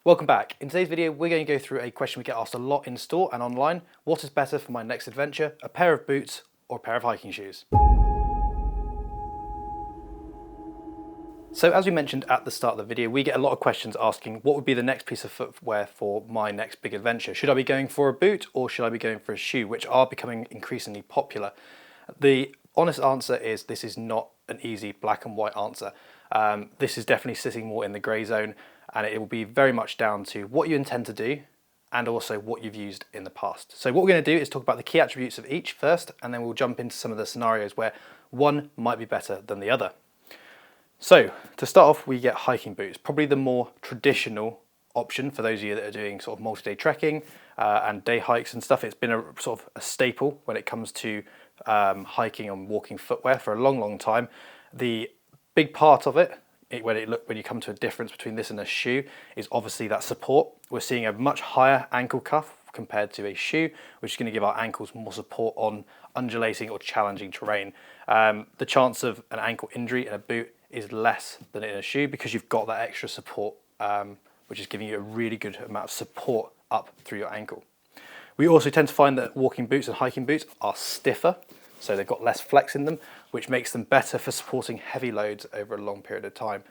Welcome back. In today's video, we're going to go through a question we get asked a lot in store and online. What is better for my next adventure, a pair of boots or a pair of hiking shoes? So as we mentioned at the start of the video, we get a lot of questions asking what would be the next piece of footwear for my next big adventure. Should I be going for a boot or should I be going for a shoe, which are becoming increasingly popular? The honest answer is this is not an easy black and white answer. This is definitely sitting more in the grey zone, and it will be very much down to what you intend to do and also what you've used in the past. So what we're going to do is talk about the key attributes of each first, and then we'll jump into some of the scenarios where one might be better than the other. So to start off, we get hiking boots, probably the more traditional option for those of you that are doing sort of multi-day trekking and day hikes and stuff. It's been a sort of a staple when it comes to hiking and walking footwear for a long time. The big part of it, when you come to a difference between this and a shoe, is obviously that support. We're seeing a much higher ankle cuff compared to a shoe, which is going to give our ankles more support on undulating or challenging terrain. The chance of an ankle injury in a boot is less than in a shoe because you've got that extra support, which is giving you a really good amount of support up through your ankle. We also tend to find that walking boots and hiking boots are stiffer, so they've got less flex in them, which makes them better for supporting heavy loads over a long period of time.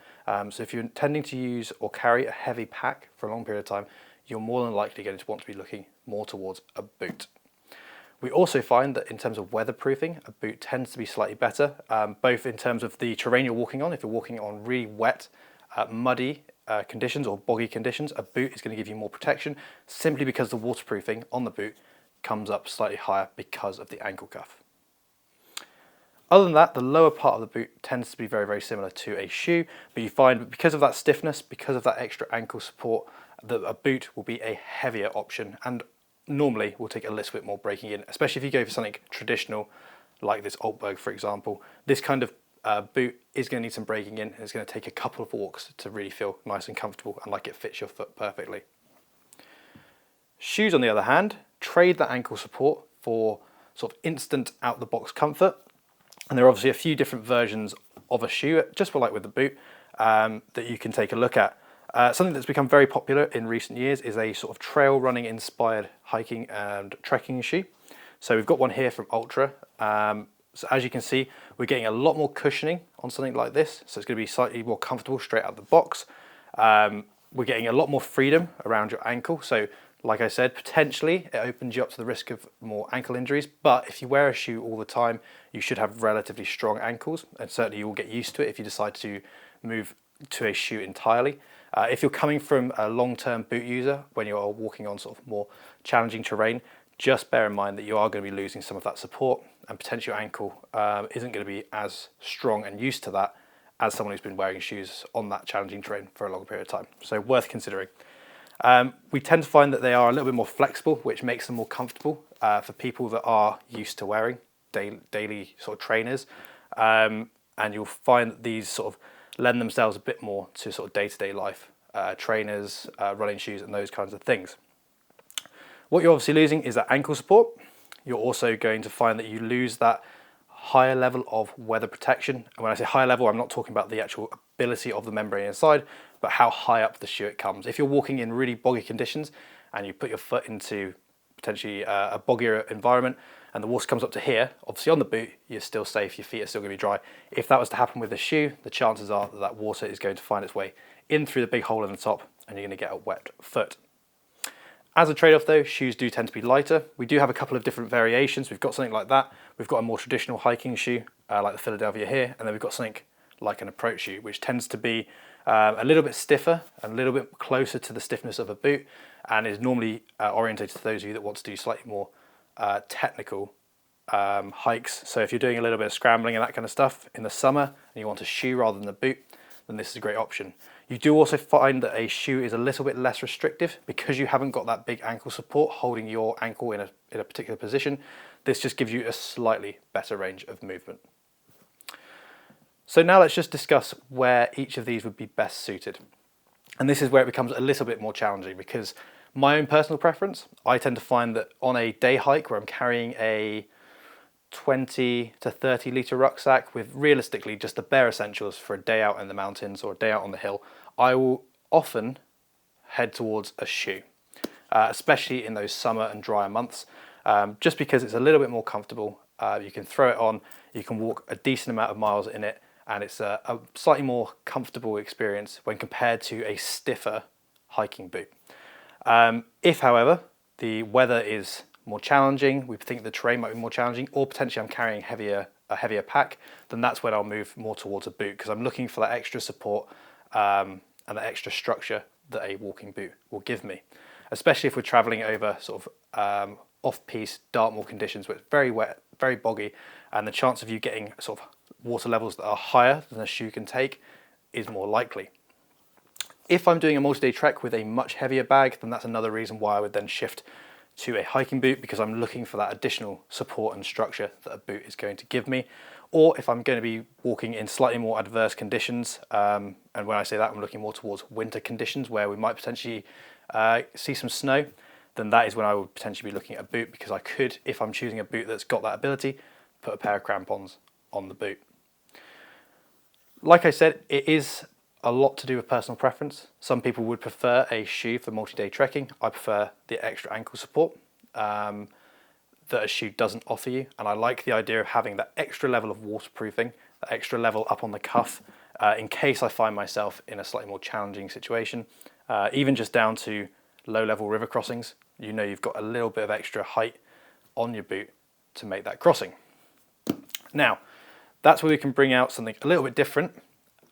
So if you're intending to use or carry a heavy pack for a long period of time, you're more than likely going to want to be looking more towards a boot. We also find that in terms of weatherproofing, a boot tends to be slightly better, both in terms of the terrain you're walking on. If you're walking on really wet, muddy conditions or boggy conditions, a boot is going to give you more protection simply because the waterproofing on the boot comes up slightly higher because of the ankle cuff. Other than that, the lower part of the boot tends to be very similar to a shoe, but you find because of that stiffness, because of that extra ankle support, that a boot will be a heavier option and normally will take a little bit more breaking in, especially if you go for something traditional like this Olympus, for example. This kind of boot is going to need some breaking in, and it's going to take a couple of walks to really feel nice and comfortable and like it fits your foot perfectly. Shoes, on the other hand, trade that ankle support for sort of instant out-the-box comfort. And there are obviously a few different versions of a shoe, just like with the boot, that you can take a look at. Something that's become very popular in recent years is a sort of trail running inspired hiking and trekking shoe. So we've got one here from Ultra. So as you can see, we're getting a lot more cushioning on something like this. So it's going to be slightly more comfortable straight out of the box. We're getting a lot more freedom around your ankle. So like I said, potentially it opens you up to the risk of more ankle injuries, but if you wear a shoe all the time, you should have relatively strong ankles, and certainly you will get used to it if you decide to move to a shoe entirely. If you're coming from a long-term boot user, when you're walking on sort of more challenging terrain, just bear in mind that you are going to be losing some of that support, and potentially your ankle isn't going to be as strong and used to that as someone who's been wearing shoes on that challenging terrain for a long period of time. So worth considering. We tend to find that they are a little bit more flexible, which makes them more comfortable for people that are used to wearing daily sort of trainers. And you'll find that these sort of lend themselves a bit more to sort of day-to-day life, trainers, running shoes and those kinds of things. What you're obviously losing is that ankle support. You're also going to find that you lose that higher level of weather protection. And when I say higher level, I'm not talking about the actual ability of the membrane inside, but how high up the shoe it comes. If you're walking in really boggy conditions and you put your foot into potentially a boggier environment and the water comes up to here, obviously on the boot, you're still safe, your feet are still going to be dry. If that was to happen with the shoe, the chances are that that water is going to find its way in through the big hole in the top and you're going to get a wet foot. As a trade-off though, shoes do tend to be lighter. We do have a couple of different variations. We've got something like that. We've got a more traditional hiking shoe, like the Philadelphia here, and then we've got something like an approach shoe, which tends to be a little bit stiffer and a little bit closer to the stiffness of a boot, and is normally orientated to those of you that want to do slightly more technical hikes. So if you're doing a little bit of scrambling and that kind of stuff in the summer and you want a shoe rather than a boot, then this is a great option. You do also find that a shoe is a little bit less restrictive because you haven't got that big ankle support holding your ankle in a particular position. This just gives you a slightly better range of movement. So now let's just discuss where each of these would be best suited. And this is where it becomes a little bit more challenging because my own personal preference, I tend to find that on a day hike where I'm carrying a 20 to 30 litre rucksack with realistically just the bare essentials for a day out in the mountains or a day out on the hill, I will often head towards a shoe, especially in those summer and drier months, just because it's a little bit more comfortable. You can throw it on, you can walk a decent amount of miles in it, and it's a slightly more comfortable experience when compared to a stiffer hiking boot. If, however, the weather is more challenging, we think the terrain might be more challenging, or potentially I'm carrying a heavier pack, then that's when I'll move more towards a boot, because I'm looking for that extra support and that extra structure that a walking boot will give me, especially if we're traveling over sort of off-piste Dartmoor conditions where it's very wet, very boggy, and the chance of you getting sort of water levels that are higher than a shoe can take is more likely. If I'm doing a multi-day trek with a much heavier bag, then that's another reason why I would then shift to a hiking boot, because I'm looking for that additional support and structure that a boot is going to give me. Or if I'm going to be walking in slightly more adverse conditions, and when I say that, I'm looking more towards winter conditions where we might potentially see some snow, then that is when I would potentially be looking at a boot, because I could, if I'm choosing a boot that's got that ability, put a pair of crampons on the boot. Like I said, it is a lot to do with personal preference. Some people would prefer a shoe for multi-day trekking. I prefer the extra ankle support that a shoe doesn't offer you, and I like the idea of having that extra level of waterproofing, that extra level up on the cuff, in case I find myself in a slightly more challenging situation, even just down to low-level river crossings. You know you've got a little bit of extra height on your boot to make that crossing. Now, that's where we can bring out something a little bit different,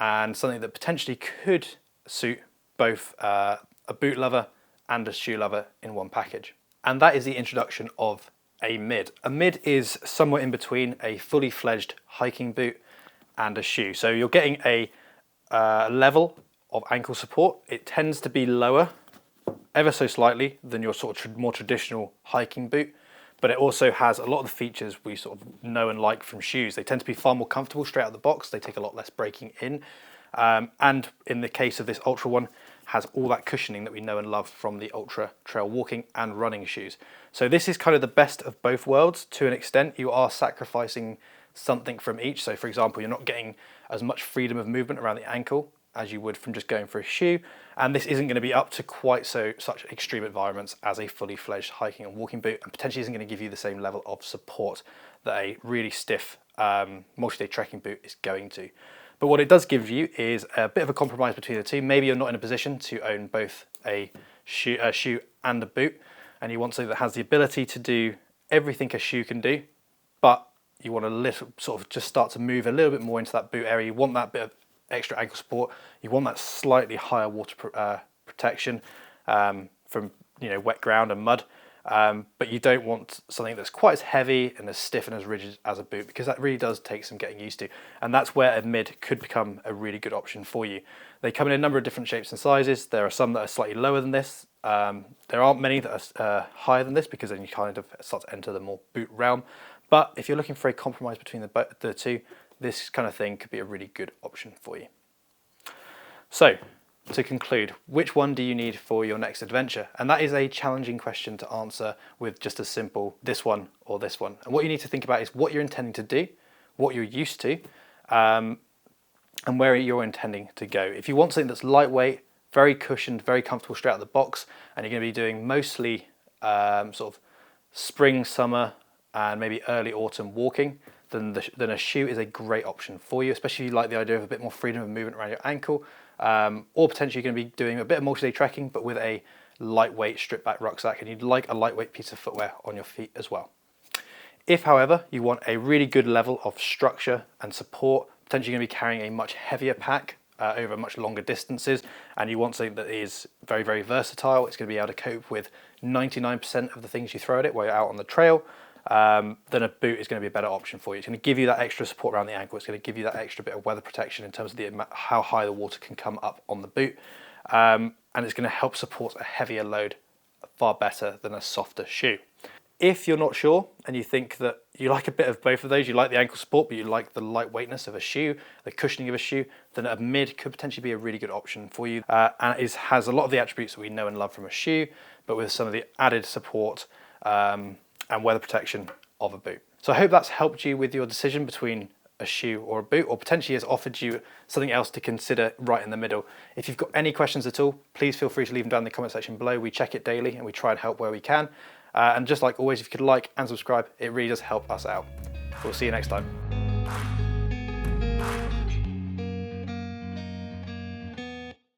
and something that potentially could suit both a boot lover and a shoe lover in one package. And that is the introduction of a mid. A mid is somewhere in between a fully fledged hiking boot and a shoe. So you're getting a level of ankle support. It tends to be lower, ever so slightly, than your sort of more traditional hiking boot, but it also has a lot of the features we sort of know and like from shoes. They tend to be far more comfortable straight out of the box. They take a lot less breaking in. And in the case of this Ultra one, has all that cushioning that we know and love from the Ultra trail walking and running shoes. So this is kind of the best of both worlds to an extent. You are sacrificing something from each. So for example, you're not getting as much freedom of movement around the ankle as you would from just going for a shoe, and this isn't going to be up to quite such extreme environments as a fully fledged hiking and walking boot, and potentially isn't going to give you the same level of support that a really stiff multi-day trekking boot is going to. But what it does give you is a bit of a compromise between the two. Maybe you're not in a position to own both a shoe and a boot, and you want something that has the ability to do everything a shoe can do, but you want to sort of just start to move a little bit more into that boot area. You want that bit of extra ankle support. You want that slightly higher water protection from wet ground and mud, but you don't want something that's quite as heavy and as stiff and as rigid as a boot, because that really does take some getting used to, and that's where a mid could become a really good option for you. They come in a number of different shapes and sizes. There are some that are slightly lower than this. There aren't many that are higher than this, because then you kind of start to enter the more boot realm. But if you're looking for a compromise between the two, this kind of thing could be a really good option for you. So, to conclude, which one do you need for your next adventure? And that is a challenging question to answer with just a simple this one or this one. And what you need to think about is what you're intending to do, what you're used to, and where you're intending to go. If you want something that's lightweight, very cushioned, very comfortable straight out of the box, and you're going to be doing mostly sort of spring, summer, and maybe early autumn walking, then a shoe is a great option for you, especially if you like the idea of a bit more freedom of movement around your ankle, or potentially you're going to be doing a bit of multi-day trekking, but with a lightweight stripped back rucksack, and you'd like a lightweight piece of footwear on your feet as well. If, however, you want a really good level of structure and support, potentially going to be carrying a much heavier pack over much longer distances, and you want something that is very, very versatile, it's going to be able to cope with 99% of the things you throw at it while you're out on the trail, then a boot is going to be a better option for you. It's going to give you that extra support around the ankle. It's going to give you that extra bit of weather protection in terms of how high the water can come up on the boot, and it's going to help support a heavier load far better than a softer shoe. If you're not sure and you think that you like a bit of both of those, you like the ankle support but you like the lightweightness of a shoe, the cushioning of a shoe, then a mid could potentially be a really good option for you, and it has a lot of the attributes that we know and love from a shoe, but with some of the added support and weather protection of a boot. So I hope that's helped you with your decision between a shoe or a boot, or potentially has offered you something else to consider right in the middle. If you've got any questions at all, please feel free to leave them down in the comment section below. We check it daily and we try and help where we can. And just like always, if you could like and subscribe, it really does help us out. We'll see you next time.